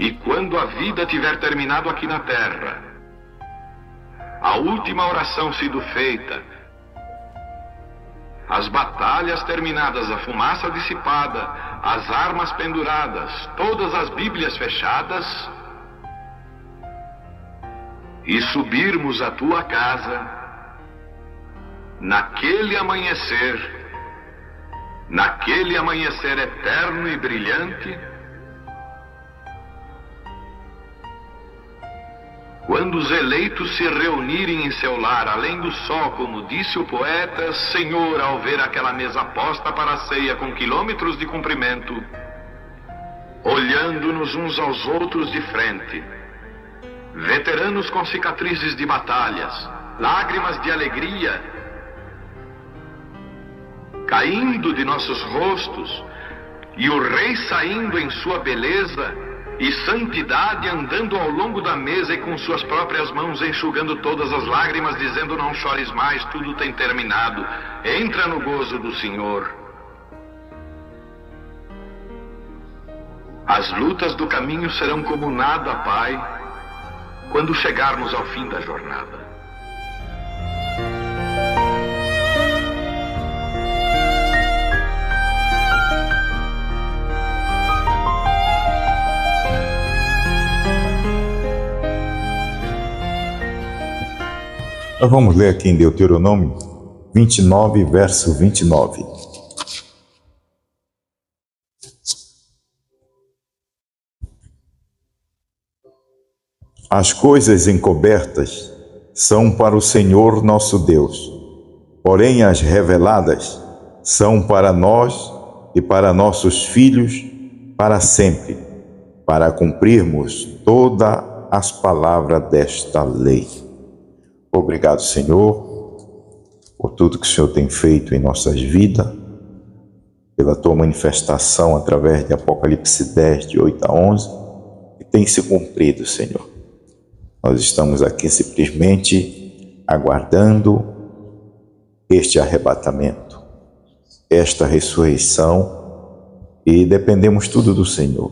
E quando a vida tiver terminado aqui na terra, a última oração sido feita, as batalhas terminadas, a fumaça dissipada, as armas penduradas, todas as Bíblias fechadas, e subirmos à tua casa, naquele amanhecer eterno e brilhante, quando os eleitos se reunirem em seu lar, além do sol, como disse o poeta, Senhor, ao ver aquela mesa posta para a ceia com quilômetros de comprimento, olhando-nos uns aos outros de frente, veteranos com cicatrizes de batalhas, lágrimas de alegria caindo de nossos rostos, e o rei saindo em sua beleza e santidade, andando ao longo da mesa e com suas próprias mãos enxugando todas as lágrimas, dizendo: não chores mais, tudo tem terminado, entra no gozo do Senhor. As lutas do caminho serão como nada, Pai, quando chegarmos ao fim da jornada. Nós vamos ler aqui em Deuteronômio 29, verso 29. As coisas encobertas são para o Senhor nosso Deus, porém as reveladas são para nós e para nossos filhos para sempre, para cumprirmos todas as palavras desta lei. Obrigado, Senhor, por tudo que o Senhor tem feito em nossas vidas, pela Tua manifestação através de Apocalipse 10, de 8 a 11, que tem se cumprido, Senhor. Nós estamos aqui simplesmente aguardando este arrebatamento, esta ressurreição, e dependemos tudo do Senhor.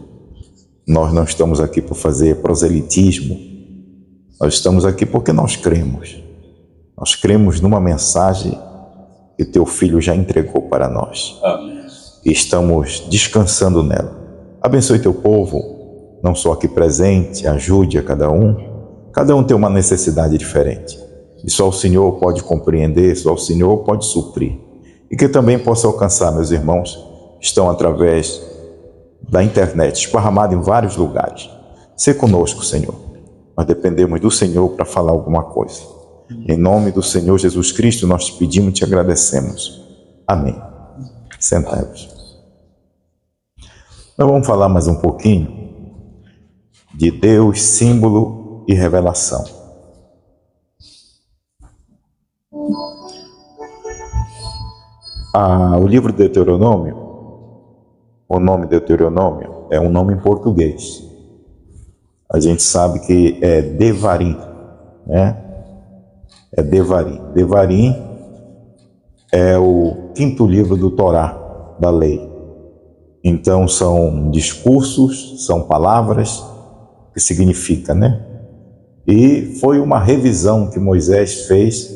Nós não estamos aqui por fazer proselitismo, nós estamos aqui porque nós cremos. Nós cremos numa mensagem que Teu Filho já entregou para nós. Amém. E estamos descansando nela. Abençoe Teu povo, não só aqui presente, ajude a cada um. Cada um tem uma necessidade diferente. E só o Senhor pode compreender, só o Senhor pode suprir. E que também possa alcançar meus irmãos que estão através da internet, esparramados em vários lugares. Sê conosco, Senhor. Nós dependemos do Senhor para falar alguma coisa. Em nome do Senhor Jesus Cristo, nós te pedimos e te agradecemos. Amém. Sentemos. Nós vamos falar mais um pouquinho de Deus, símbolo e revelação. O livro de Deuteronômio, o nome Deuteronômio é um nome em português. A gente sabe que é Devarim, né? É Devarim. Devarim é o 5º livro do Torá, da lei. Então são discursos, são palavras, que significa, né? E foi uma revisão que Moisés fez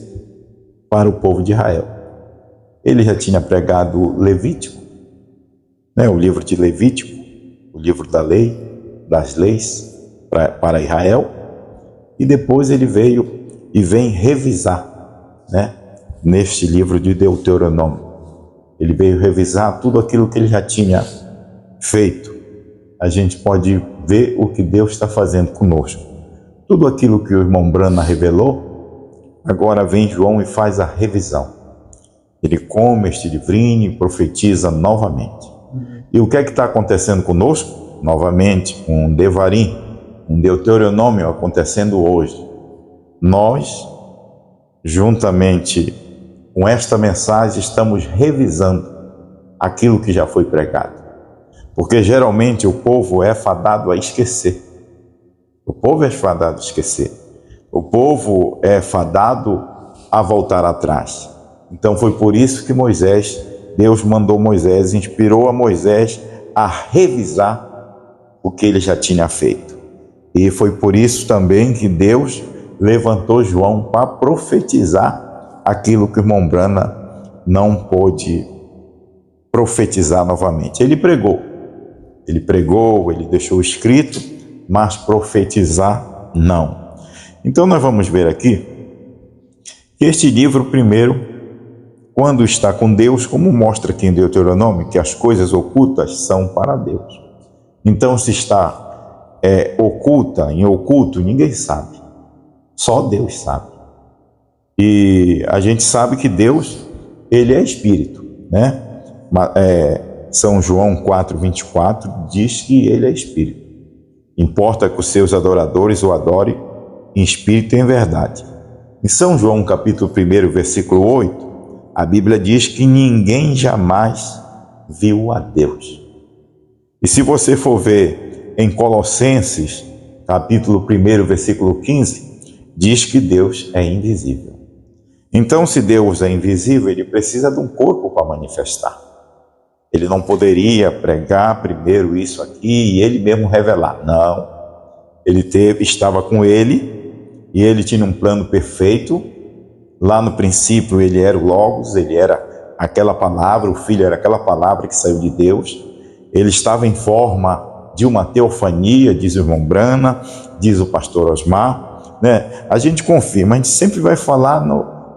para o povo de Israel. Ele já tinha pregado Levítico, né? O livro de Levítico, o livro da lei, das leis, para Israel, e depois ele veio e vem revisar, né, neste livro de Deuteronômio. Ele veio revisar tudo aquilo que ele já tinha feito. A gente pode ver o que Deus está fazendo conosco. Tudo aquilo que o irmão Brana revelou, agora vem João e faz a revisão. Ele come este livrinho e profetiza novamente. E o que é que está acontecendo conosco? Novamente, com Devarim, um Deuteronômio acontecendo hoje. Nós, juntamente com esta mensagem, estamos revisando aquilo que já foi pregado. Porque geralmente o povo é fadado a esquecer. O povo é fadado a esquecer. O povo é fadado a voltar atrás. Então foi por isso que Deus mandou Moisés, inspirou a Moisés a revisar o que ele já tinha feito. E foi por isso também que Deus levantou João para profetizar aquilo que o irmão Brana não pôde profetizar novamente. Ele pregou, ele deixou escrito, mas profetizar não. Então nós vamos ver aqui que este livro, primeiro, quando está com Deus, como mostra aqui em Deuteronômio, que as coisas ocultas são para Deus. Então, se está oculta, em oculto, ninguém sabe. Só Deus sabe. E a gente sabe que Deus, ele é Espírito, né? São João 4:24 diz que ele é Espírito. Importa que os seus adoradores o adorem em Espírito e em verdade. Em São João capítulo 1, versículo 8, a Bíblia diz que ninguém jamais viu a Deus. E se você for ver em Colossenses, capítulo 1, versículo 15, diz que Deus é invisível. Então, se Deus é invisível, ele precisa de um corpo para manifestar. Ele não poderia pregar primeiro isso aqui e ele mesmo revelar. Não. Ele estava com ele e ele tinha um plano perfeito. Lá no princípio ele era o Logos, ele era aquela palavra, o Filho era aquela palavra que saiu de Deus. Ele estava em forma de uma teofania, diz o irmão Brana, diz o pastor Osmar, né? A gente confirma, a gente sempre vai falar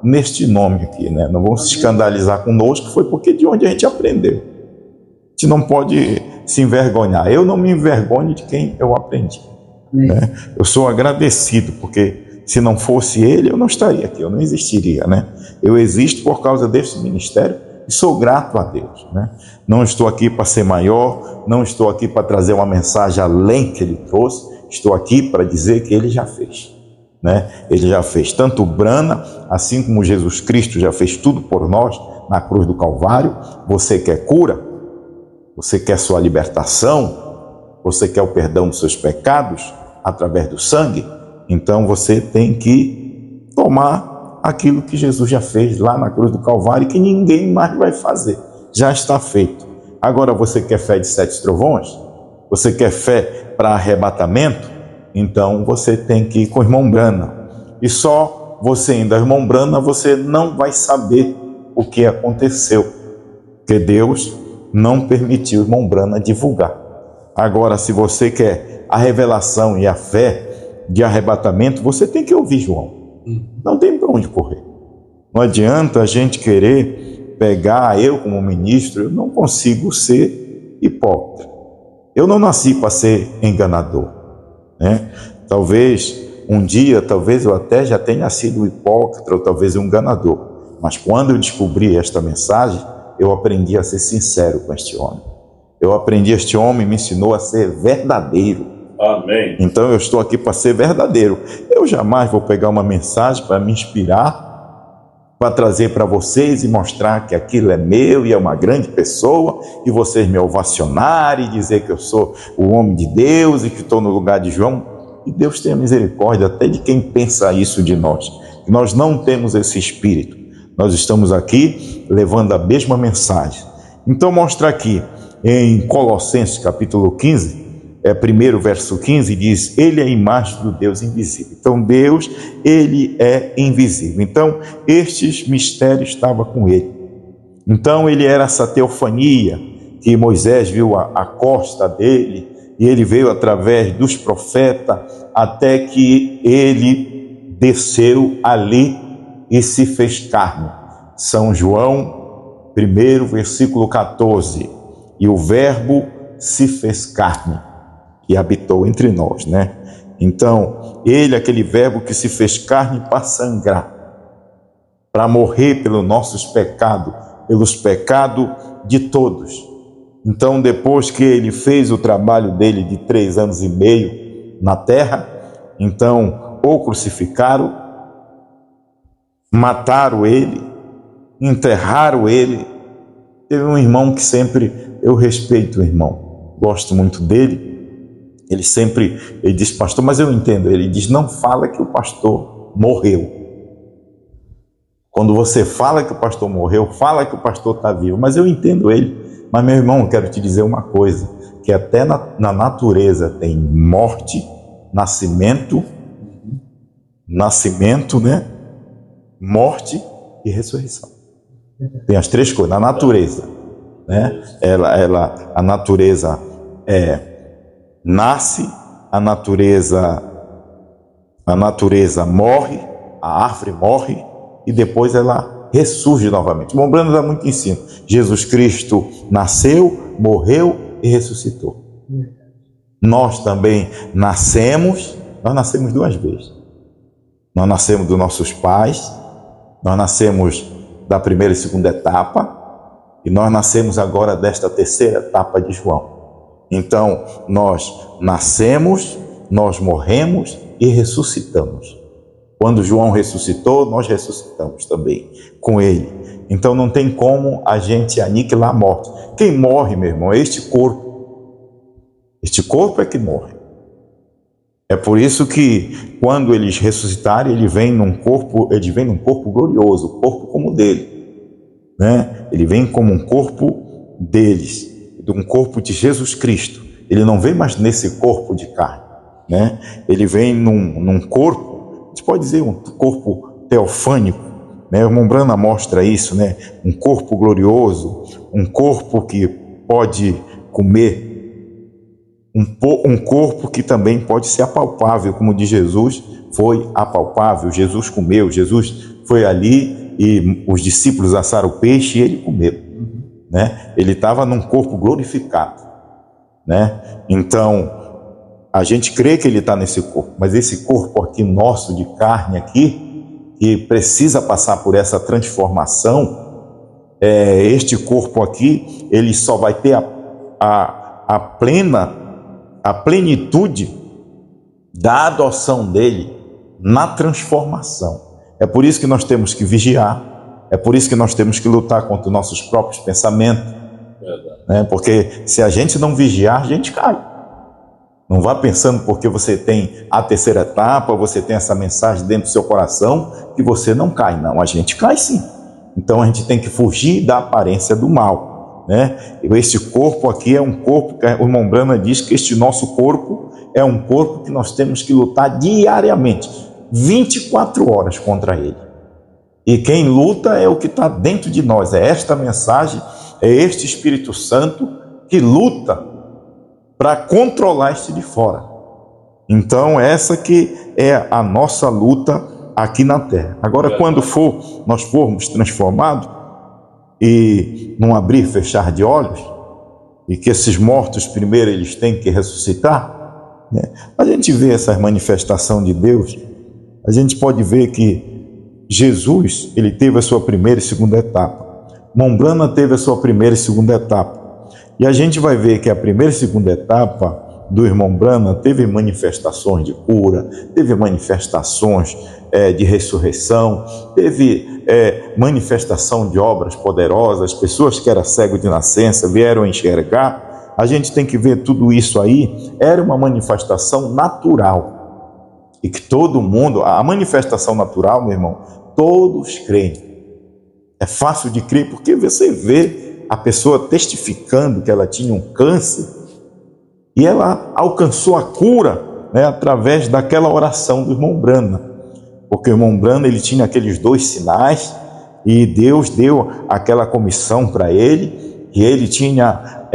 neste nome aqui, né? Não vamos se escandalizar conosco, foi porque de onde a gente aprendeu. A gente não pode se envergonhar. Eu não me envergonho de quem eu aprendi, né? Eu sou agradecido, porque se não fosse ele, eu não estaria aqui, eu não existiria, né? Eu existo por causa desse ministério e sou grato a Deus, né? Não estou aqui para ser maior, não estou aqui para trazer uma mensagem além que ele trouxe, estou aqui para dizer que ele já fez, né? Ele já fez tanto Brana, assim como Jesus Cristo já fez tudo por nós na cruz do Calvário. Você quer cura? Você quer sua libertação? Você quer o perdão dos seus pecados através do sangue? Então você tem que tomar aquilo que Jesus já fez lá na cruz do Calvário, que ninguém mais vai fazer. Já está feito. Agora você quer fé de 7 trovões? Você quer fé para arrebatamento? Então você tem que ir com o irmão Brana. E só você indo ao irmão Brana, você não vai saber o que aconteceu, porque Deus não permitiu o irmão Brana divulgar. Agora, se você quer a revelação e a fé de arrebatamento, você tem que ouvir João. Não tem para onde correr. Não adianta a gente querer pegar, eu como ministro, eu não consigo ser hipócrita. Eu não nasci para ser enganador, né? Talvez um dia, talvez eu até já tenha sido hipócrita, ou talvez um enganador. Mas quando eu descobri esta mensagem, eu aprendi a ser sincero com este homem. Este homem me ensinou a ser verdadeiro. Amém. Então eu estou aqui para ser verdadeiro. Eu jamais vou pegar uma mensagem para me inspirar, para trazer para vocês e mostrar que aquilo é meu e é uma grande pessoa, e vocês me ovacionarem e dizer que eu sou o homem de Deus e que estou no lugar de João. E Deus tenha misericórdia até de quem pensa isso de nós. Nós não temos esse espírito. Nós estamos aqui levando a mesma mensagem. Então mostra aqui em Colossenses capítulo 15, primeiro verso 15, diz: ele é a imagem do Deus invisível. Então Deus, ele é invisível. Então estes mistérios estavam com ele. Então ele era essa teofania que Moisés viu a costa dele, e ele veio através dos profetas até que ele desceu ali e se fez carne. São João 1, versículo 14. E o verbo se fez carne e habitou entre nós, né? Então, ele, aquele verbo que se fez carne para sangrar, para morrer pelos nossos pecados, pelos pecados de todos. Então, depois que ele fez o trabalho dele de 3 anos e meio na terra, então, o crucificaram, mataram ele, enterraram ele. Teve um irmão que sempre, eu respeito o irmão, gosto muito dele. Ele diz: pastor, mas eu entendo. Ele diz: não fala que o pastor morreu. Quando você fala que o pastor morreu, fala que o pastor está vivo. Mas eu entendo ele. Mas, meu irmão, eu quero te dizer uma coisa, que até na natureza tem morte, nascimento, né? Morte e ressurreição. Tem as três coisas na natureza, né? A natureza nasce, a natureza morre, a árvore morre e depois ela ressurge novamente. O Mombrana dá muito ensino. Jesus Cristo nasceu, morreu e ressuscitou. Nós também nascemos duas vezes. Nós nascemos dos nossos pais, nós nascemos da primeira e segunda etapa, e nós nascemos agora desta terceira etapa de João. Então, nós nascemos, nós morremos e ressuscitamos. Quando João ressuscitou, nós ressuscitamos também com ele. Então, não tem como a gente aniquilar a morte. Quem morre, meu irmão, é este corpo. Este corpo é que morre. É por isso que quando eles ressuscitarem, ele vem num corpo glorioso, corpo como o dele, né? Ele vem como um corpo deles, um corpo de Jesus Cristo. Ele não vem mais nesse corpo de carne, né? Ele vem num corpo, a gente pode dizer um corpo teofânico, né? O Mombrana mostra isso, né? Um corpo glorioso, um corpo que pode comer, um corpo que também pode ser apalpável, como o de Jesus foi apalpável. Jesus comeu, Jesus foi ali e os discípulos assaram o peixe e ele comeu, né? Ele estava num corpo glorificado, né? Então, a gente crê que ele está nesse corpo, mas esse corpo aqui nosso de carne aqui, que precisa passar por essa transformação, este corpo aqui, ele só vai ter a plenitude da adoção dele na transformação. É por isso que nós temos que vigiar, é por isso que nós temos que lutar contra os nossos próprios pensamentos, né? Porque se a gente não vigiar, a gente cai. Não vá pensando porque você tem a terceira etapa, você tem essa mensagem dentro do seu coração, que você não cai. Não, a gente cai sim. Então a gente tem que fugir da aparência do mal, né? Este corpo aqui é um corpo que o Mombrana diz que este nosso corpo é um corpo que nós temos que lutar diariamente, 24 horas contra ele. E quem luta é o que está dentro de nós, é esta mensagem, é este Espírito Santo que luta para controlar este de fora. Então essa que é a nossa luta aqui na terra. Agora, quando nós formos transformados, e num abrir e fechar de olhos, e que esses mortos primeiro eles têm que ressuscitar, né? A gente vê essa manifestação de Deus, a gente pode ver que Jesus, ele teve a sua primeira e segunda etapa, Mombrana teve a sua primeira e segunda etapa, e a gente vai ver que a primeira e segunda etapa do irmão Mombrana teve manifestações de cura, teve manifestações de ressurreição, teve manifestação de obras poderosas, pessoas que eram cegos de nascença vieram enxergar. A gente tem que ver tudo isso aí, era uma manifestação natural, e que todo mundo, a manifestação natural, meu irmão, todos creem. É fácil de crer, porque você vê a pessoa testificando que ela tinha um câncer, e ela alcançou a cura, né, através daquela oração do irmão Mombrana. Porque o irmão Mombrana, ele tinha aqueles 2 sinais, e Deus deu aquela comissão para ele, e ele tinha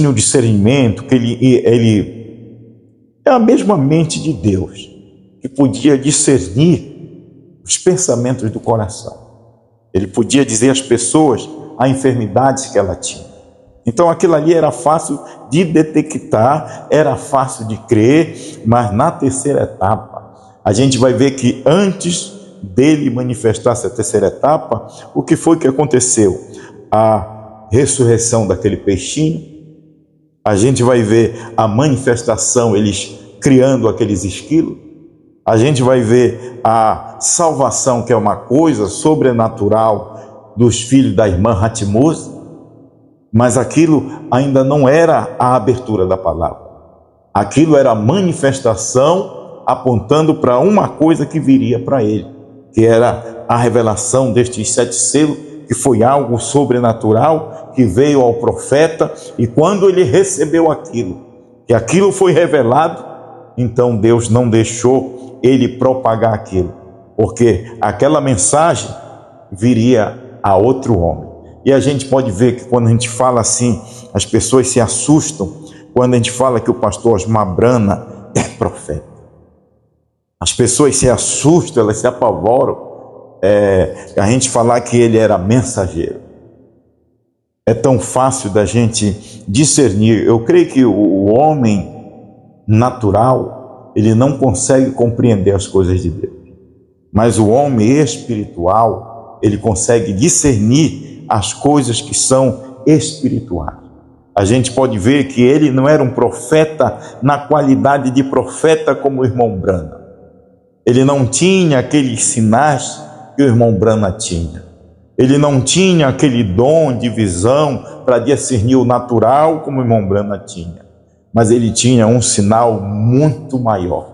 o discernimento, que ele é a mesma mente de Deus, que podia discernir os pensamentos do coração. Ele podia dizer às pessoas as enfermidades que ela tinha. Então aquilo ali era fácil de detectar, era fácil de crer, mas na terceira etapa, a gente vai ver que antes dele manifestar-se a terceira etapa, o que foi que aconteceu? A ressurreição daquele peixinho, a gente vai ver a manifestação, eles criando aqueles esquilos, a gente vai ver a salvação, que é uma coisa sobrenatural dos filhos da irmã Hatmuz, mas aquilo ainda não era a abertura da palavra, aquilo era a manifestação apontando para uma coisa que viria para ele, que era a revelação destes 7 selos que foi algo sobrenatural que veio ao profeta, e quando ele recebeu aquilo, que aquilo foi revelado, então Deus não deixou ele propagar aquilo, porque aquela mensagem viria a outro homem. E a gente pode ver que quando a gente fala assim, as pessoas se assustam quando a gente fala que o pastor Osmar Brana é profeta. As pessoas se assustam, elas se apavoram, a gente falar que ele era mensageiro. É tão fácil da gente discernir. Eu creio que o homem natural, ele não consegue compreender as coisas de Deus, mas o homem espiritual, ele consegue discernir as coisas que são espirituais. A gente pode ver que ele não era um profeta na qualidade de profeta como o irmão Brana. Ele não tinha aqueles sinais que o irmão Brana tinha. Ele não tinha aquele dom de visão para discernir o natural como o irmão Brana tinha. Mas ele tinha um sinal muito maior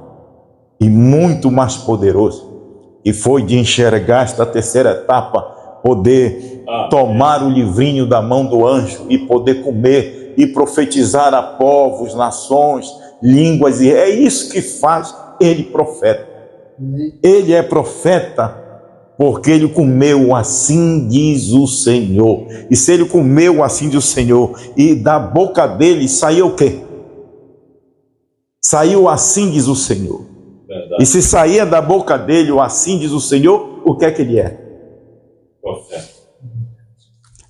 e muito mais poderoso, e foi de enxergar esta terceira etapa, poder tomar o livrinho da mão do anjo e poder comer e profetizar a povos, nações, línguas, e é isso que faz ele profeta. Ele é profeta porque ele comeu, assim diz o Senhor. E se ele comeu, assim diz o Senhor, e da boca dele saiu o quê? Saiu assim diz o Senhor. Verdade. E se saía da boca dele o assim diz o Senhor, o que é que ele é? Profeta.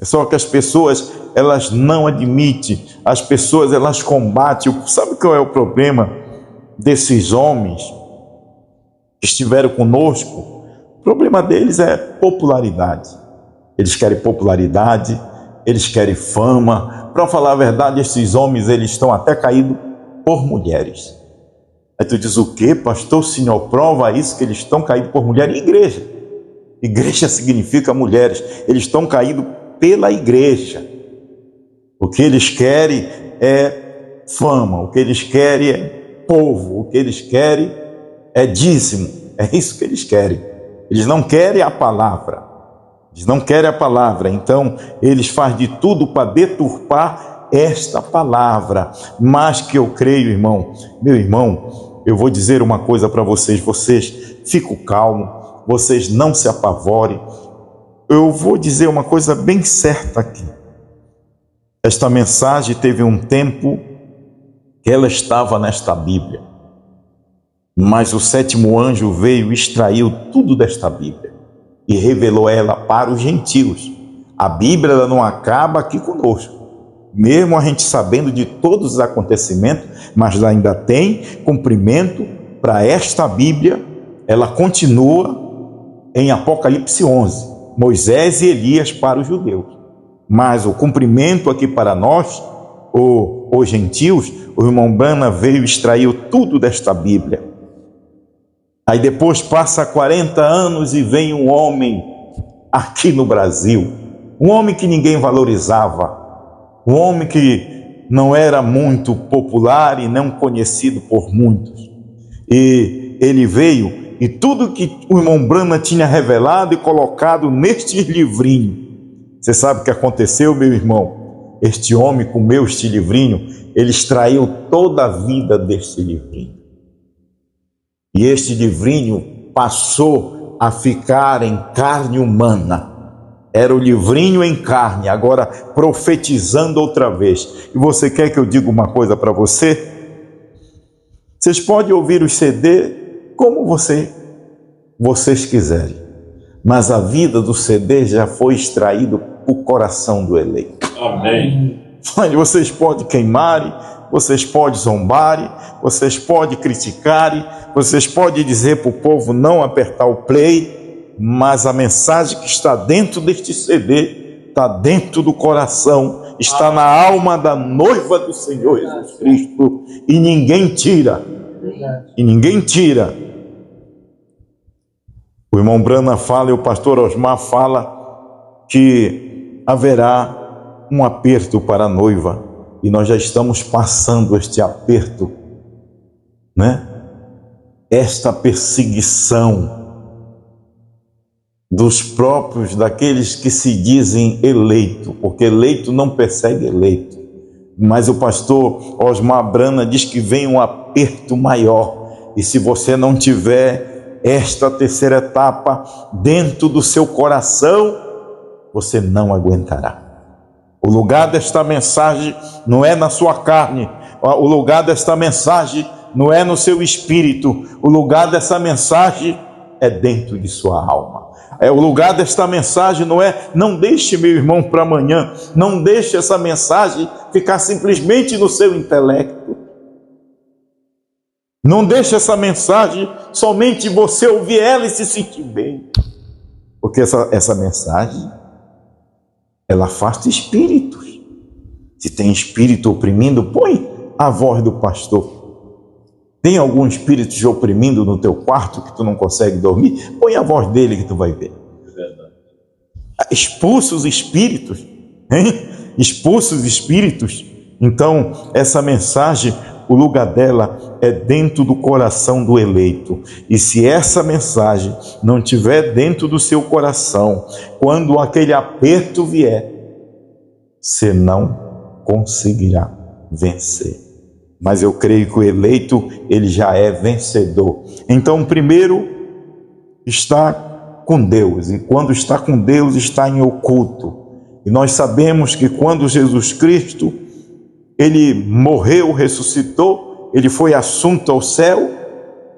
É só que as pessoas, elas não admitem, as pessoas, elas combatem. Sabe qual é o problema desses homens que estiveram conosco? O problema deles é popularidade. Eles querem popularidade, eles querem fama. Para falar a verdade, esses homens, eles estão até caídos por mulheres. Aí tu diz, o quê, pastor? O senhor prova isso, que eles estão caídos por mulheres? Igreja. Igreja significa mulheres. Eles estão caídos pela igreja. O que eles querem é fama, o que eles querem é povo, o que eles querem é dízimo. É isso que eles querem. Eles não querem a palavra. Eles não querem a palavra. Então, eles fazem de tudo para deturpar esta palavra. Mas que eu creio, irmão, meu irmão, eu vou dizer uma coisa para vocês. Vocês fiquem calmos, vocês não se apavorem. Eu vou dizer uma coisa bem certa aqui. Esta mensagem teve um tempo que ela estava nesta Bíblia, mas o sétimo anjo veio e extraiu tudo desta Bíblia e revelou ela para os gentios. A Bíblia ela não acaba aqui conosco, mesmo a gente sabendo de todos os acontecimentos, mas ainda tem cumprimento para esta Bíblia. Ela continua em Apocalipse 11, Moisés e Elias para os judeus, mas o cumprimento aqui para nós, os gentios, o irmão Brana veio e extraiu tudo desta Bíblia. Aí depois passa 40 anos e vem um homem aqui no Brasil, um homem que ninguém valorizava, um homem que não era muito popular e não conhecido por muitos. E ele veio, e tudo que o irmão Brana tinha revelado e colocado neste livrinho, você sabe o que aconteceu, meu irmão? Este homem comeu este livrinho, ele extraiu toda a vida deste livrinho. E este livrinho passou a ficar em carne humana. Era o livrinho em carne, agora profetizando outra vez. E você quer que eu diga uma coisa para você? Vocês podem ouvir o CD como vocês quiserem, mas a vida do CD já foi extraído do coração do eleito. Amém. Vocês podem queimarem, vocês podem zombarem, vocês podem criticarem, vocês podem dizer para o povo não apertar o play, mas a mensagem que está dentro deste CD está dentro do coração, está na alma da noiva do Senhor Jesus Cristo, e ninguém tira. E ninguém tira. O irmão Brana fala e o pastor Osmar fala que haverá um aperto para a noiva, e nós já estamos passando este aperto, né? Esta perseguição dos próprios, daqueles que se dizem eleito, porque eleito não persegue eleito. Mas o pastor Osmar Brana diz que vem um aperto maior, e se você não tiver esta terceira etapa dentro do seu coração, você não aguentará. O lugar desta mensagem não é na sua carne, o lugar desta mensagem não é no seu espírito, o lugar dessa mensagem é dentro de sua alma. O lugar desta mensagem não deixe, meu irmão, para amanhã, não deixe essa mensagem ficar simplesmente no seu intelecto. Não deixe essa mensagem somente você ouvir ela e se sentir bem. Porque essa mensagem, ela afasta espíritos. Se tem espírito oprimindo, põe a voz do pastor. Tem algum espírito te oprimindo no teu quarto que tu não consegue dormir? Põe a voz dele que tu vai ver. Expulsa os espíritos, hein? Expulsa os espíritos. Então, essa mensagem, o lugar dela é dentro do coração do eleito. E se essa mensagem não estiver dentro do seu coração, quando aquele aperto vier, você não conseguirá vencer. Mas eu creio que o eleito, ele já é vencedor. Então, primeiro, está com Deus. E quando está com Deus, está em oculto. E nós sabemos que quando Jesus Cristo, ele morreu, ressuscitou, ele foi assunto ao céu,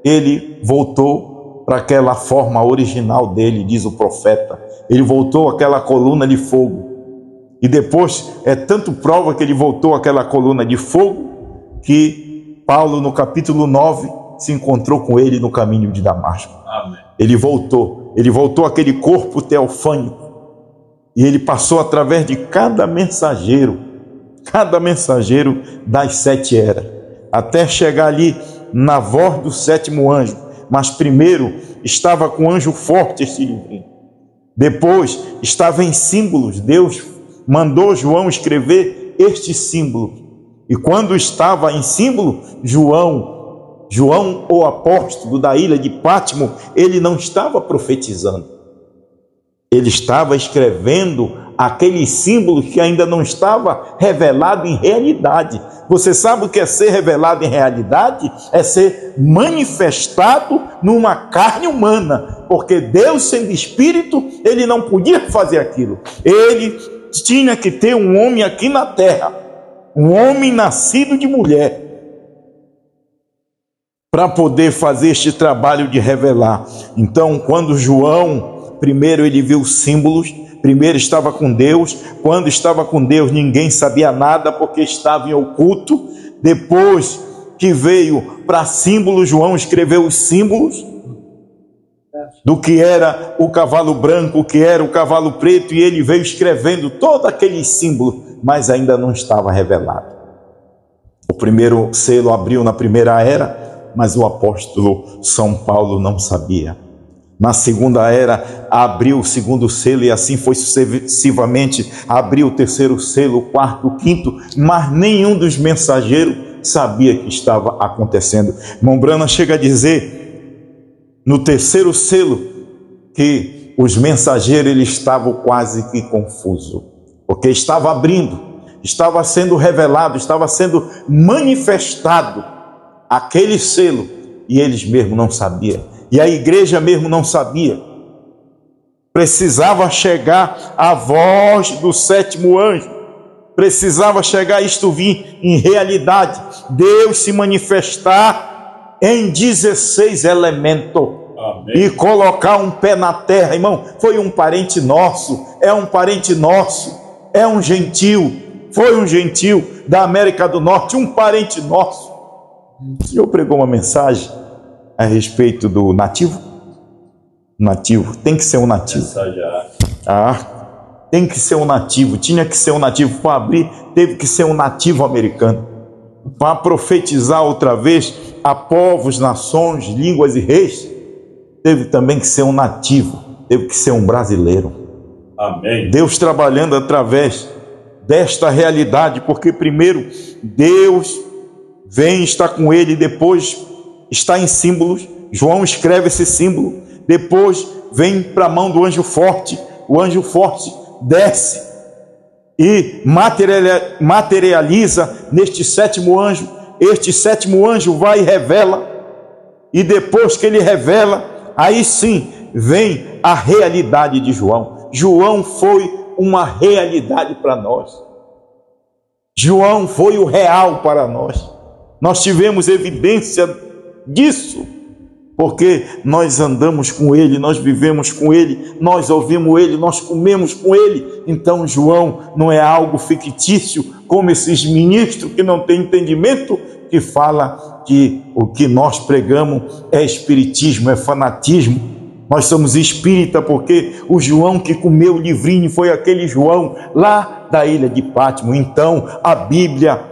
ele voltou para aquela forma original dele, diz o profeta. Ele voltou àquela coluna de fogo. E depois, é tanto prova que ele voltou àquela coluna de fogo, que Paulo, no capítulo 9, se encontrou com ele no caminho de Damasco. Amém. Ele voltou àquele corpo teofânico, e ele passou através de cada mensageiro das 7 eras, até chegar ali na voz do 7º anjo. Mas primeiro estava com o anjo forte este livrinho, depois estava em símbolos. Deus mandou João escrever este símbolo. E quando estava em símbolo, João, o apóstolo da ilha de Pátimo, ele não estava profetizando. Ele estava escrevendo aqueles símbolos que ainda não estava revelado em realidade. Você sabe o que é ser revelado em realidade? É ser manifestado numa carne humana. Porque Deus, sendo espírito, ele não podia fazer aquilo. Ele tinha que ter um homem aqui na terra, um homem nascido de mulher, para poder fazer este trabalho de revelar. Então, quando João, primeiro ele viu símbolos, primeiro estava com Deus. Quando estava com Deus, ninguém sabia nada, porque estava em oculto. Depois que veio para símbolos, João escreveu os símbolos do que era o cavalo branco, o que era o cavalo preto, e ele veio escrevendo todo aquele símbolo, mas ainda não estava revelado. O primeiro selo abriu na primeira era, mas o apóstolo São Paulo não sabia. Na segunda era abriu o segundo selo, e assim foi sucessivamente, abriu o terceiro selo, o quarto, o quinto, mas nenhum dos mensageiros sabia que estava acontecendo. Irmão Brana chega a dizer, no terceiro selo, que os mensageiros eles estavam quase que confusos, porque estava abrindo, estava sendo revelado, estava sendo manifestado aquele selo, e eles mesmo não sabiam, e a igreja mesmo não sabia. Precisava chegar a voz do 7º anjo, precisava chegar isto vir em realidade, Deus se manifestar em 16 elementos. Amém. E colocar um pé na terra. Irmão, foi um parente nosso, é um parente nosso, é um gentil, foi um gentil da América do Norte, um parente nosso. O senhor pregou uma mensagem a respeito do nativo? Nativo, tem que ser um nativo. Tem que ser um nativo, tinha que ser um nativo. Para abrir, teve que ser um nativo americano. Para profetizar outra vez a povos, nações, línguas e reis, teve também que ser um nativo, teve que ser um brasileiro. Amém. Deus trabalhando através desta realidade, porque primeiro Deus vem, está com ele, depois está em símbolos. João escreve esse símbolo, depois vem para a mão do anjo forte, o anjo forte desce e materializa neste sétimo anjo. Este sétimo anjo vai e revela, e depois que ele revela, aí sim vem a realidade de João. João foi uma realidade para nós. João foi o real para nós. Nós tivemos evidência disso, porque nós andamos com ele, nós vivemos com ele, nós ouvimos ele, nós comemos com ele. Então João não é algo fictício, como esses ministros que não têm entendimento, que fala que o que nós pregamos é espiritismo, é fanatismo. Nós somos espírita porque o João que comeu o livrinho foi aquele João lá da ilha de Pátimo. Então a Bíblia,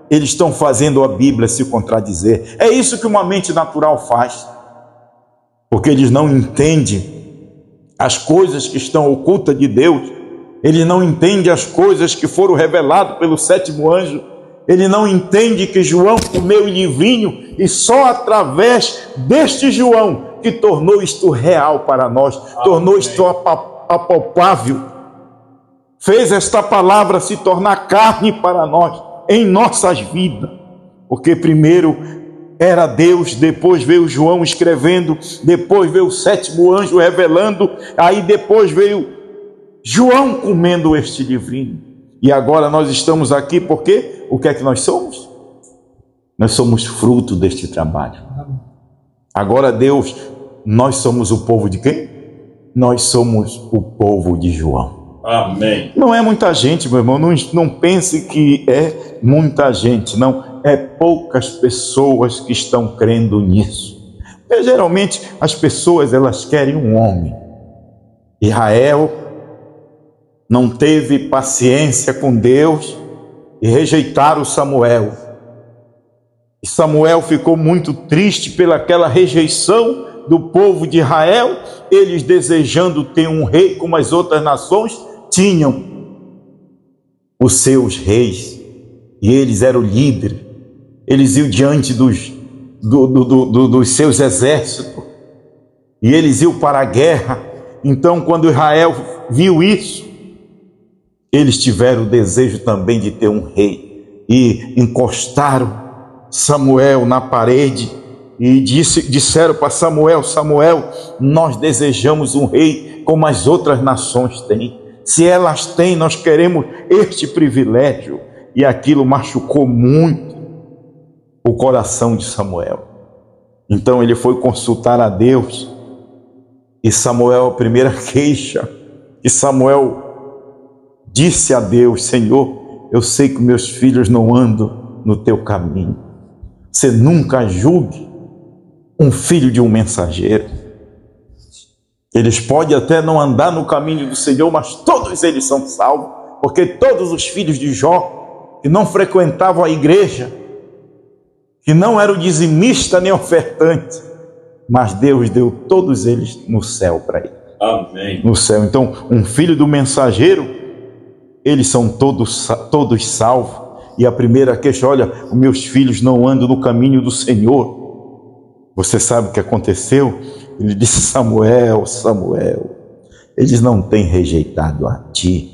eles estão fazendo a Bíblia se contradizer. É isso que uma mente natural faz, porque eles não entendem as coisas que estão ocultas de Deus. Eles não entendem as coisas que foram reveladas pelo sétimo anjo. Ele não entende que João comeu o livrinho e só através deste João que tornou isto real para nós, tornou isto apalpável, fez esta palavra se tornar carne para nós, em nossas vidas, porque primeiro era Deus, depois veio João escrevendo, depois veio o sétimo anjo revelando, aí depois veio João comendo este livrinho, e agora nós estamos aqui porque o que é que nós somos? Nós somos fruto deste trabalho. Agora Deus, nós somos o povo de quem? Nós somos o povo de João. Amém. Não é muita gente, meu irmão, não pense que é muita gente, não. É poucas pessoas que estão crendo nisso. Porque, geralmente as pessoas, elas querem um homem. Israel não teve paciência com Deus e rejeitaram Samuel. E Samuel ficou muito triste pelaquela rejeição do povo de Israel, eles desejando ter um rei como as outras nações tinham os seus reis, e eles eram líderes, eles iam diante dos seus exércitos, e eles iam para a guerra. Então quando Israel viu isso, eles tiveram o desejo também de ter um rei, e encostaram Samuel na parede, e disseram para Samuel: Samuel, nós desejamos um rei como as outras nações têm. Se elas têm, nós queremos este privilégio. E aquilo machucou muito o coração de Samuel. Então ele foi consultar a Deus. E Samuel, a primeira queixa que Samuel disse a Deus: Senhor, eu sei que meus filhos não andam no teu caminho. Você nunca julgue um filho de um mensageiro. Eles podem até não andar no caminho do Senhor, mas todos eles são salvos, porque todos os filhos de Jó, que não frequentavam a igreja, que não eram dizimistas nem ofertantes, mas Deus deu todos eles no céu para ele. Amém. No céu. Então, um filho do mensageiro, eles são todos salvos. E a primeira queixa: olha, os meus filhos não andam no caminho do Senhor. Você sabe o que aconteceu? Ele disse: Samuel, Samuel, eles não têm rejeitado a ti.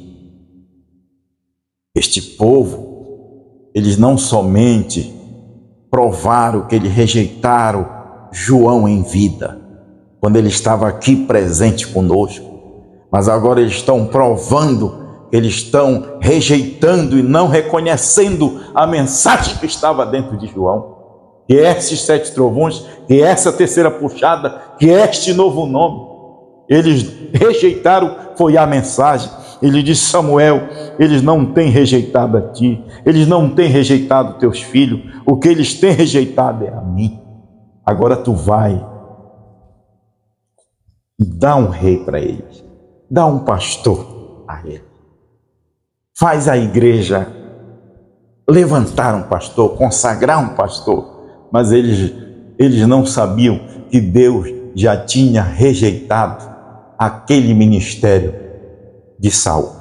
Este povo, eles não somente provaram que eles rejeitaram João em vida, quando ele estava aqui presente conosco, mas agora eles estão provando, eles estão rejeitando e não reconhecendo a mensagem que estava dentro de João. Que esses 7 trovões, que essa terceira puxada, que este novo nome, eles rejeitaram, foi a mensagem. Ele disse: Samuel, eles não têm rejeitado a ti, eles não têm rejeitado teus filhos, o que eles têm rejeitado é a mim. Agora tu vai, dá um rei para eles, dá um pastor a eles, faz a igreja levantar um pastor, consagrar um pastor. Mas eles não sabiam que Deus já tinha rejeitado aquele ministério de Saul.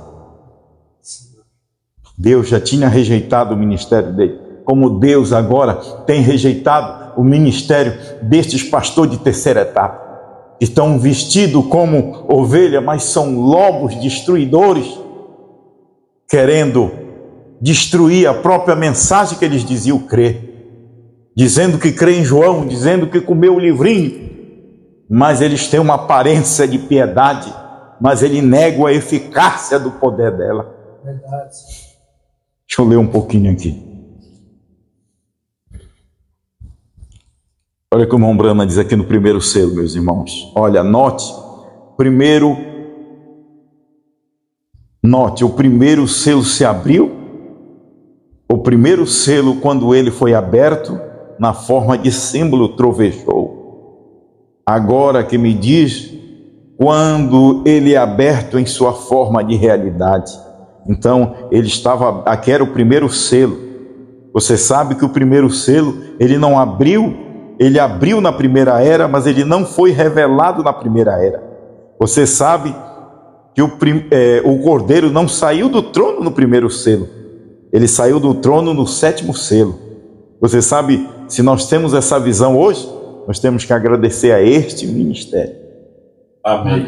Deus já tinha rejeitado o ministério dele, como Deus agora tem rejeitado o ministério destes pastores de terceira etapa. estão vestidos como ovelha, mas são lobos destruidores, querendo destruir a própria mensagem que eles diziam crer, dizendo que crê em João, dizendo que comeu o livrinho, mas eles têm uma aparência de piedade, mas ele nega a eficácia do poder dela. Verdade. Deixa eu ler um pouquinho aqui. Olha o que o irmão Brana diz aqui no primeiro selo, meus irmãos. Olha, note, o primeiro selo se abriu. O primeiro selo, quando ele foi aberto, na forma de símbolo, trovejou. Agora que me diz, quando ele é aberto em sua forma de realidade. Então, ele estava, aqui era o primeiro selo. Você sabe que o primeiro selo, ele não abriu, ele abriu na primeira era, mas ele não foi revelado na primeira era. Você sabe que o Cordeiro não saiu do trono no primeiro selo. Ele saiu do trono no sétimo selo. Você sabe, se nós temos essa visão hoje, nós temos que agradecer a este ministério. Amém.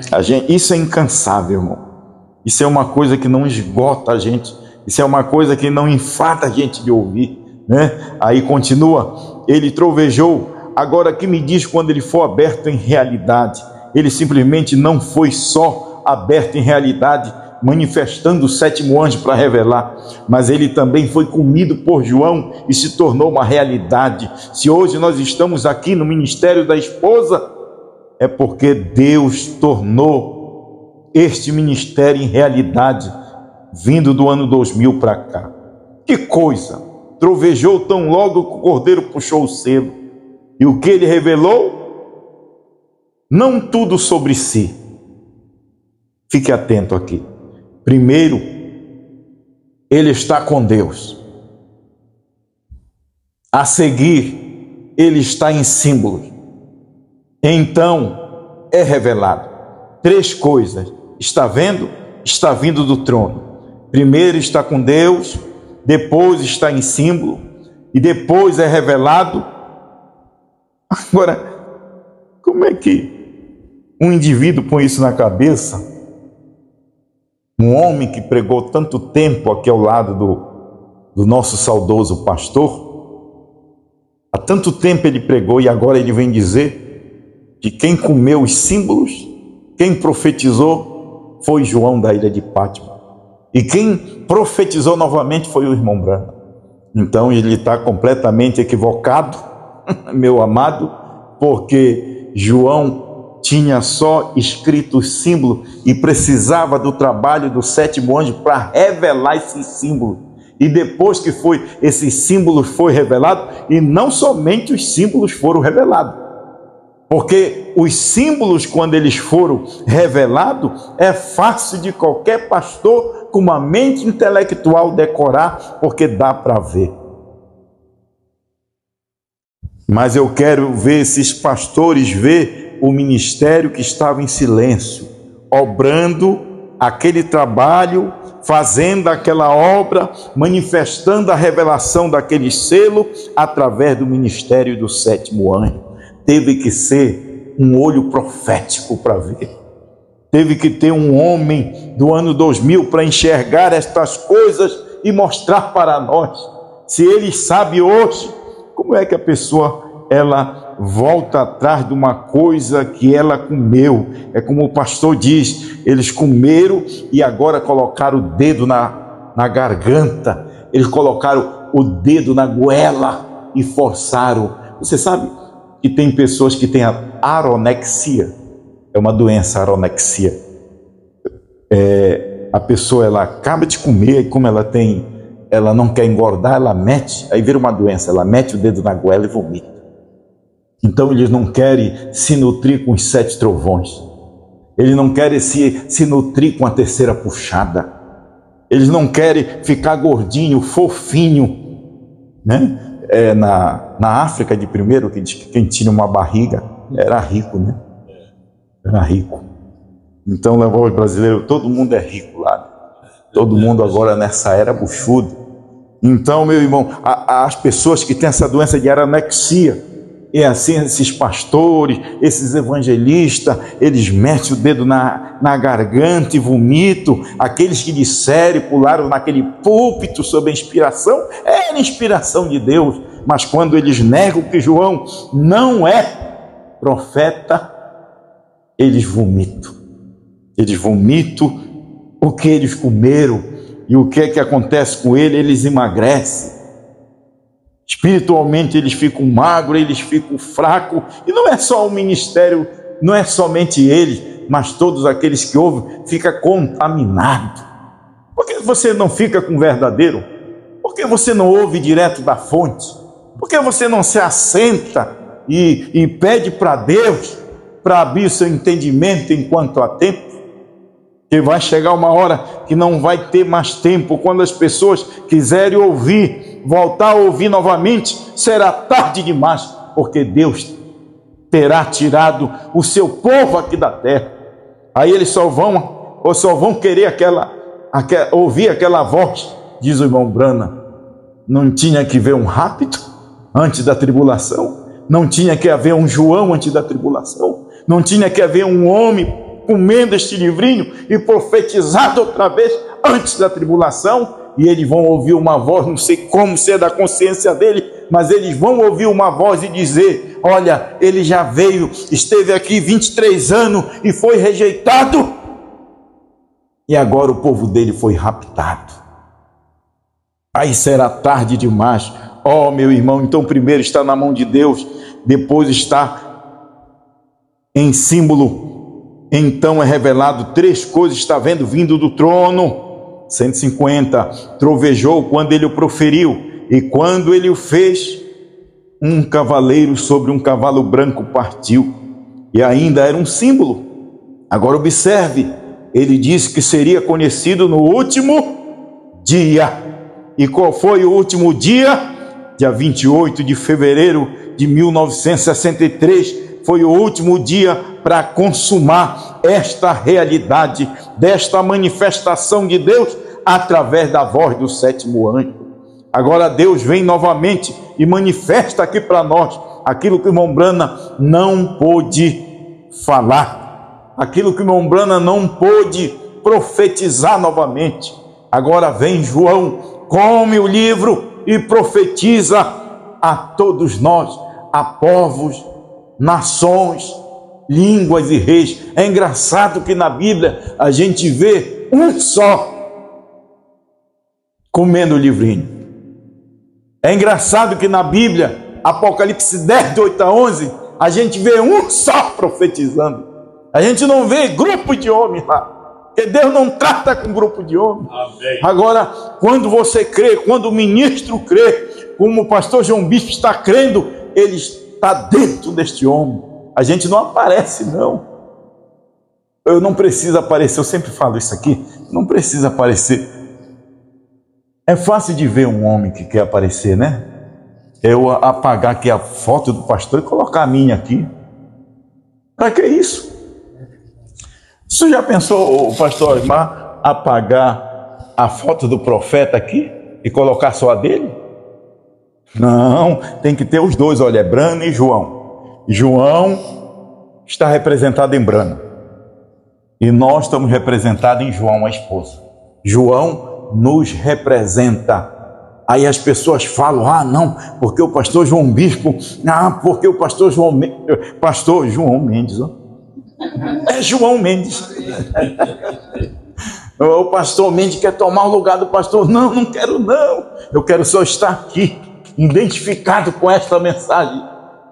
Isso é incansável, irmão. Isso é uma coisa que não esgota a gente. Isso é uma coisa que não enfada a gente de ouvir, né? Aí continua, ele trovejou. Agora que me diz quando ele for aberto em realidade. Ele simplesmente não foi só aberto em realidade, manifestando o sétimo anjo para revelar, mas ele também foi comido por João e se tornou uma realidade. Se hoje nós estamos aqui no ministério da esposa, é porque Deus tornou este ministério em realidade, vindo do ano 2000 para cá. Que coisa! Trovejou tão logo que o Cordeiro puxou o selo. E o que ele revelou? Não tudo sobre si. Fique atento aqui. Primeiro, ele está com Deus. A seguir, ele está em símbolos. Então, é revelado. 3 coisas. Está vendo? Está vindo do trono. Primeiro está com Deus, depois está em símbolo, e depois é revelado. Agora, como é que um indivíduo põe isso na cabeça? Um homem que pregou tanto tempo aqui ao lado do nosso saudoso pastor, há tanto tempo ele pregou e agora ele vem dizer que quem comeu os símbolos, quem profetizou foi João da ilha de Pátmos. E quem profetizou novamente foi o irmão Brana. Então ele está completamente equivocado, meu amado, porque João tinha só escrito o símbolo e precisava do trabalho do sétimo anjo para revelar esse símbolo. E depois que esse símbolo foi revelado, e não somente os símbolos foram revelados, porque os símbolos, quando eles foram revelados, é fácil de qualquer pastor com uma mente intelectual decorar, porque dá para ver. Mas eu quero ver esses pastores ver o ministério que estava em silêncio, obrando aquele trabalho, fazendo aquela obra, manifestando a revelação daquele selo através do ministério do sétimo anjo. Teve que ser um olho profético para ver. Teve que ter um homem do ano 2000 para enxergar estas coisas e mostrar para nós. Se ele sabe hoje, como é que a pessoa ela volta atrás de uma coisa que ela comeu? É como o pastor diz, eles comeram e agora colocaram o dedo na garganta, eles colocaram o dedo na goela e forçaram. Você sabe que tem pessoas que têm a anorexia, é uma doença, a anorexia. A pessoa ela acaba de comer e como ela não quer engordar, ela mete, aí vira uma doença, ela mete o dedo na goela e vomita. Então eles não querem se nutrir com os 7 trovões, eles não querem se nutrir com a terceira puxada, eles não querem ficar gordinho, fofinho, né? Na África de primeiro, que quem tinha uma barriga era rico, né? Era rico. Então levou os brasileiros, todo mundo é rico lá, todo mundo agora nessa era buchudo. Então, meu irmão, as pessoas que têm essa doença de anorexia, E assim esses pastores, esses evangelistas, eles metem o dedo na garganta e vomitam. Aqueles que disseram e pularam naquele púlpito sob a inspiração, era inspiração de Deus. Mas quando eles negam que João não é profeta, eles vomitam. Eles vomitam o que eles comeram. E o que é que acontece com ele? Eles emagrecem. Espiritualmente eles ficam magros, eles ficam fracos. E não é só o ministério, não é somente eles, mas todos aqueles que ouvem, ficam contaminados. Por que você não fica com o verdadeiro? Por que você não ouve direto da fonte? Por que você não se assenta e pede para Deus para abrir o seu entendimento enquanto há tempo? Que vai chegar uma hora que não vai ter mais tempo. Quando as pessoas quiserem ouvir, voltar a ouvir novamente, será tarde demais, porque Deus terá tirado o seu povo aqui da terra. Aí eles só vão querer ouvir aquela voz. Diz o irmão Brana: não tinha que ver um rápido antes da tribulação? Não tinha que haver um João antes da tribulação? Não tinha que haver um homem comendo este livrinho e profetizado outra vez antes da tribulação? E eles vão ouvir uma voz, não sei como, se é da consciência dele, mas eles vão ouvir uma voz e dizer: olha, ele já veio, esteve aqui 23 anos e foi rejeitado, e agora o povo dele foi raptado. Aí será tarde demais. Oh, meu irmão, então primeiro está na mão de Deus, depois está em símbolo. Então é revelado 3 coisas, está vendo, vindo do trono. 150, trovejou quando ele o proferiu, e quando ele o fez, um cavaleiro sobre um cavalo branco partiu. E ainda era um símbolo. Agora observe, ele disse que seria conhecido no último dia. E qual foi o último dia? Dia 28 de fevereiro de 1963, foi o último dia para consumar esta realidade, desta manifestação de Deus através da voz do 7º anjo. Agora Deus vem novamente e manifesta aqui para nós aquilo que o irmão Brana não pôde falar, aquilo que o irmão Brana não pôde profetizar novamente. Agora vem João, come o livro e profetiza a todos nós, a povos, nações, línguas e reis. É engraçado que na Bíblia a gente vê um só comendo o livrinho. É engraçado que na Bíblia, Apocalipse 10, de 8 a 11, a gente vê um só profetizando. A gente não vê grupo de homens lá, porque Deus não trata com grupo de homens. Amém. Agora, quando você crê, quando o ministro crê, como o pastor João Bispo está crendo, ele está dentro deste homem. A gente não aparece, não. Eu não preciso aparecer, eu sempre falo isso aqui, não precisa aparecer. É fácil de ver um homem que quer aparecer, né? Eu apagar aqui a foto do pastor e colocar a minha aqui. Para que isso? Você já pensou, o pastor Osmar, apagar a foto do profeta aqui e colocar só a dele? Não, tem que ter os dois, olha, é Brana e João. João está representado em Brana. E nós estamos representados em João, a esposa. João nos representa. Aí as pessoas falam: ah, não, porque o pastor João Bispo, porque o pastor João Mendes, ó. É João Mendes. O pastor Mendes quer tomar o lugar do pastor. Não, não quero não. Eu quero só estar aqui, identificado com esta mensagem,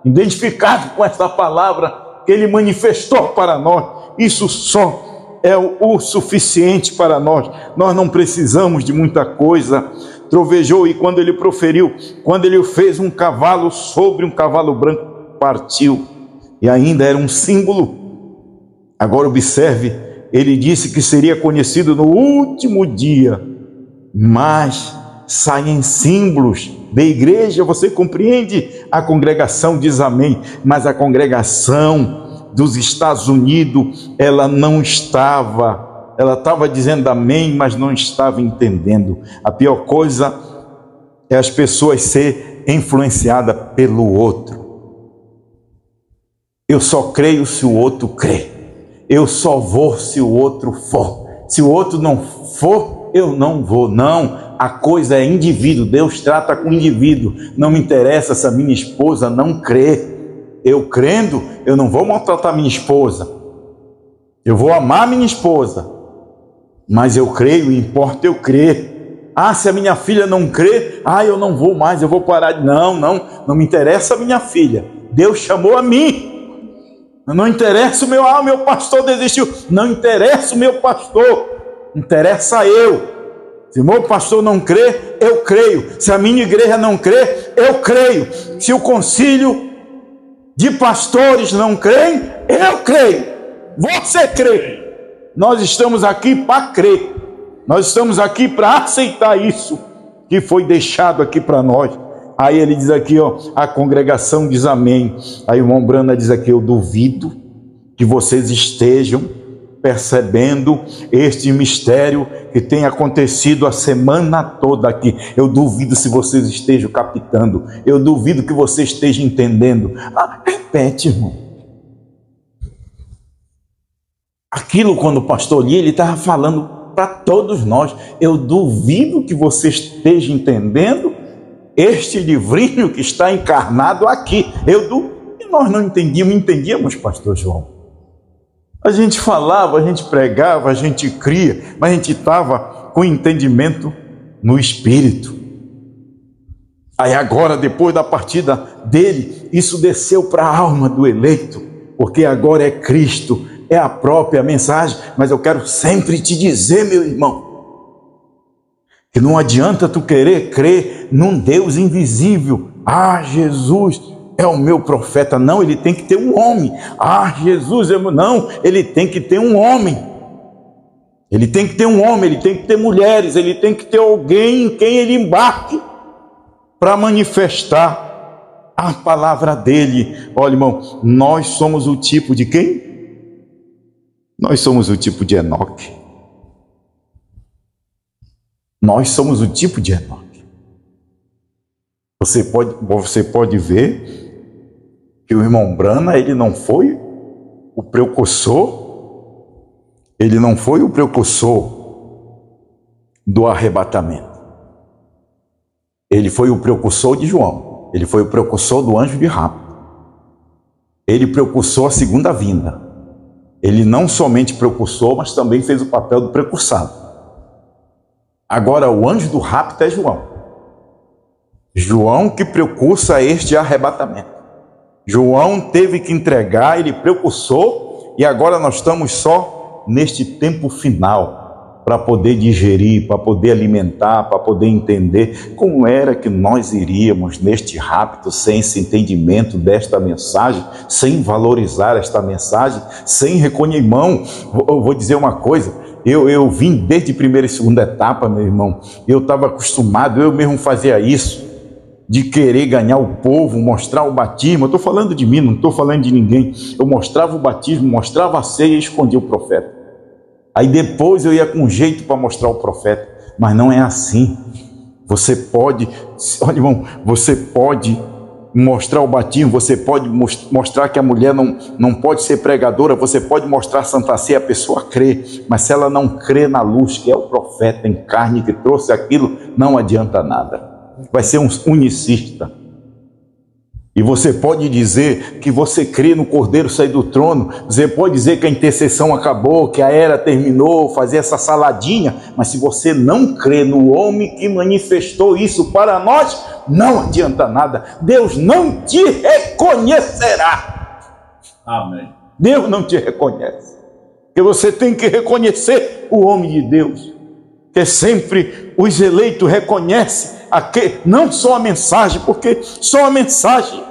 identificado com esta palavra que ele manifestou para nós. Isso só é o suficiente para nós. Nós não precisamos de muita coisa. Trovejou, e quando ele proferiu, quando ele fez, um cavalo sobre um cavalo branco partiu. E ainda era um símbolo. Agora observe, ele disse que seria conhecido no último dia, mas saem símbolos da igreja, você compreende? A congregação diz amém, mas a congregação dos Estados Unidos, ela não estava, ela estava dizendo amém, mas não estava entendendo. A pior coisa é as pessoas serem influenciadas pelo outro. Eu só creio se o outro crê. Eu só vou se o outro for. Se o outro não for, eu não vou. Não, a coisa é indivíduo. Deus trata com o indivíduo. Não me interessa se a minha esposa não crê. Eu crendo, eu não vou maltratar minha esposa. Eu vou amar minha esposa. Mas eu creio, importa eu crer. Ah, se a minha filha não crê, eu não vou mais, eu vou parar de... Não me interessa a minha filha. Deus chamou a mim. Não interessa o meu pastor desistiu. Não interessa o meu pastor. Interessa eu. Se o meu pastor não crê, eu creio. Se a minha igreja não crê, eu creio. Se o concílio de pastores não creem, eu creio. Você crê. Nós estamos aqui para crer. Nós estamos aqui para aceitar isso que foi deixado aqui para nós. Aí ele diz aqui, a congregação diz amém. Aí o irmão Brana diz aqui, eu duvido que vocês estejam percebendo este mistério que tem acontecido a semana toda aqui. Eu duvido se vocês estejam captando. Eu duvido que você esteja entendendo. Repete, irmão. Aquilo, quando o pastor lia, ele estava falando para todos nós. Eu duvido que você esteja entendendo este livrinho que está encarnado aqui. E nós não entendíamos, pastor João. A gente falava, a gente pregava, a gente cria, mas a gente estava com entendimento no Espírito. Aí agora, depois da partida dele, isso desceu para a alma do eleito, porque agora é Cristo, é a própria mensagem. Mas eu quero sempre te dizer, meu irmão, que não adianta tu querer crer num Deus invisível. Jesus é o meu profeta. Não, ele tem que ter um homem. Jesus não, ele tem que ter um homem. Ele tem que ter um homem, ele tem que ter mulheres, ele tem que ter alguém em quem ele embarque para manifestar a palavra dele. Olha, irmão, nós somos o tipo de quem? Nós somos o tipo de Enoque. Nós somos o tipo de Enoque. Você pode ver que o irmão Brana, ele não foi o precursor, ele não foi o precursor do arrebatamento. Ele foi o precursor de João, ele foi o precursor do anjo de rapto. Ele precursou a segunda vinda. Ele não somente precursou, mas também fez o papel do precursado. Agora, o anjo do rapto é João. João que precursa este arrebatamento. João teve que entregar, ele precursou, e agora nós estamos só neste tempo final para poder digerir, para poder alimentar, para poder entender como era que nós iríamos neste rapto sem esse entendimento desta mensagem, sem valorizar esta mensagem, sem reconhecer. Irmão, eu vou dizer uma coisa, eu vim desde primeira e segunda etapa, meu irmão, eu estava acostumado, eu mesmo fazia isso, de querer ganhar o povo, mostrar o batismo. Eu estou falando de mim, não estou falando de ninguém. Eu mostrava o batismo, mostrava a ceia e escondia o profeta. Aí depois eu ia com jeito para mostrar o profeta, mas não é assim. Você pode, olha, irmão, você pode mostrar o batismo, você pode mostrar que a mulher não pode ser pregadora, você pode mostrar a Santa Ceia, a pessoa crê, mas se ela não crê na luz, que é o profeta em carne que trouxe aquilo, não adianta nada. Vai ser um unicista. E você pode dizer que você crê no Cordeiro sair do trono, você pode dizer que a intercessão acabou, que a era terminou, fazer essa saladinha, mas se você não crê no homem que manifestou isso para nós, não adianta nada. Deus não te reconhecerá. Amém. Deus não te reconhece. Porque você tem que reconhecer o homem de Deus, que sempre os eleitos reconhecem não só a mensagem, porque só a mensagem,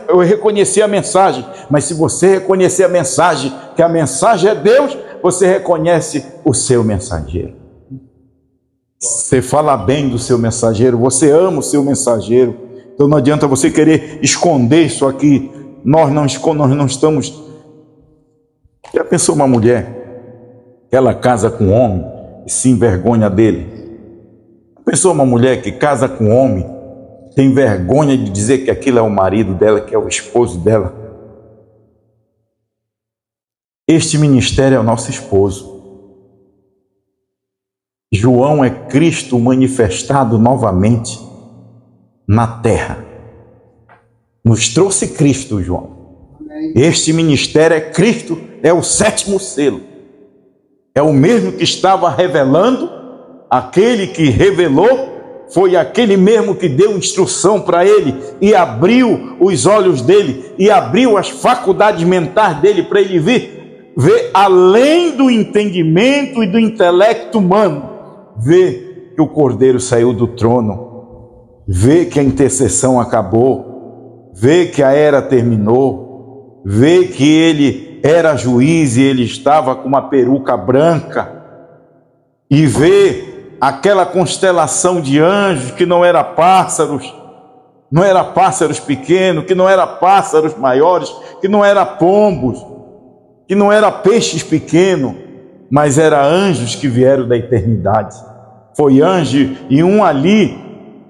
eu reconheci a mensagem, mas se você reconhecer a mensagem, que a mensagem é Deus, você reconhece o seu mensageiro. Você fala bem do seu mensageiro, você ama o seu mensageiro. Então não adianta você querer esconder isso aqui. Nós não estamos... Já pensou uma mulher que ela casa com um homem e se envergonha dele? Pensou uma mulher que casa com um homem tem vergonha de dizer que aquilo é o marido dela, que é o esposo dela. Este ministério é o nosso esposo. João é Cristo manifestado novamente na terra. Nos trouxe Cristo, João. Este ministério é Cristo, é o 7º selo. É o mesmo que estava revelando, aquele que revelou foi aquele mesmo que deu instrução para ele e abriu os olhos dele e abriu as faculdades mentais dele para ele ver além do entendimento e do intelecto humano, ver que o Cordeiro saiu do trono, ver que a intercessão acabou, ver que a era terminou, ver que ele era juiz e ele estava com uma peruca branca, e ver aquela constelação de anjos que não era pássaros pequenos, que não era pássaros maiores, que não era pombos, que não era peixes pequenos, mas era anjos que vieram da eternidade. Foi anjo, e um ali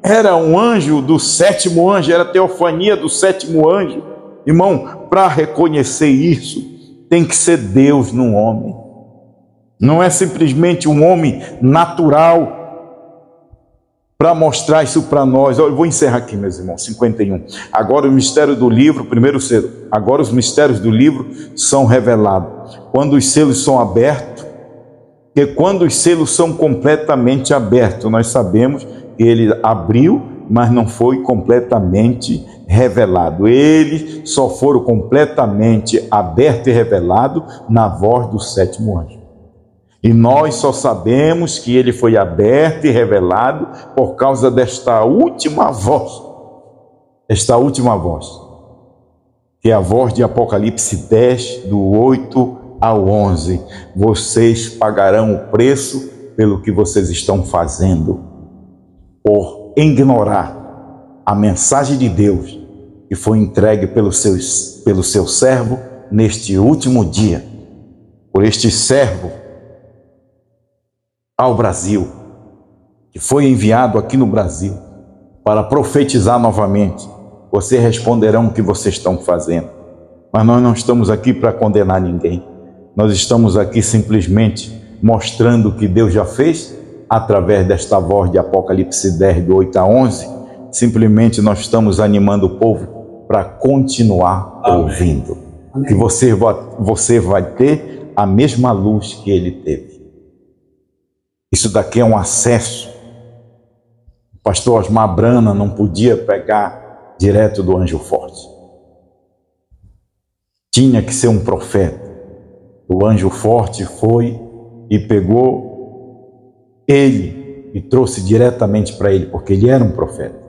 era um anjo do 7º anjo, era a teofania do 7º anjo. Irmão, para reconhecer isso, tem que ser Deus num homem. Não é simplesmente um homem natural para mostrar isso para nós. Eu vou encerrar aqui, meus irmãos, 51. Agora o mistério do livro, primeiro selo. Agora os mistérios do livro são revelados. Quando os selos são abertos, porque quando os selos são completamente abertos, nós sabemos que ele abriu, mas não foi completamente revelado. Eles só foram completamente abertos e revelados na voz do 7º anjo. E nós só sabemos que ele foi aberto e revelado por causa desta última voz. Esta última voz, que é a voz de Apocalipse 10, do 8 ao 11. Vocês pagarão o preço pelo que vocês estão fazendo, por ignorar a mensagem de Deus que foi entregue pelo seu servo neste último dia. Por este servo ao Brasil, que foi enviado aqui no Brasil para profetizar novamente. Vocês responderão o que vocês estão fazendo. Mas nós não estamos aqui para condenar ninguém. Nós estamos aqui simplesmente mostrando o que Deus já fez através desta voz de Apocalipse 10, do 8 a 11. Simplesmente nós estamos animando o povo para continuar ouvindo. Amém. Que você vai ter a mesma luz que ele teve. Isso daqui é um acesso. O pastor Osmar Brana não podia pegar direto do anjo forte. Tinha que ser um profeta. O anjo forte foi e pegou ele e trouxe diretamente para ele, porque ele era um profeta.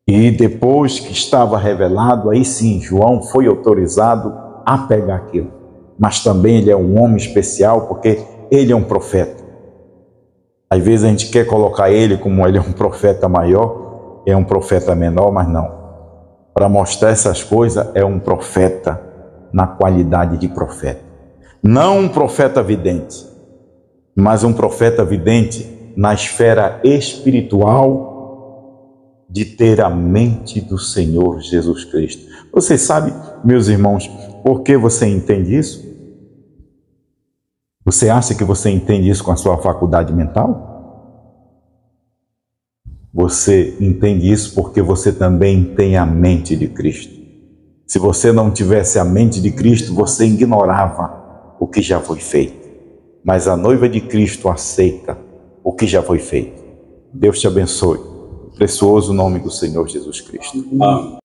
E depois que estava revelado, aí sim, João foi autorizado a pegar aquilo. Mas também ele é um homem especial, porque ele é um profeta. Às vezes a gente quer colocar ele como ele é um profeta maior, é um profeta menor, mas não. Para mostrar essas coisas, é um profeta na qualidade de profeta. Não um profeta vidente, mas um profeta vidente na esfera espiritual de ter a mente do Senhor Jesus Cristo. Você sabe, meus irmãos, por que você entende isso? Você acha que você entende isso com a sua faculdade mental? Você entende isso porque você também tem a mente de Cristo. Se você não tivesse a mente de Cristo, você ignorava o que já foi feito. Mas a noiva de Cristo aceita o que já foi feito. Deus te abençoe. Precioso nome do Senhor Jesus Cristo. Amém.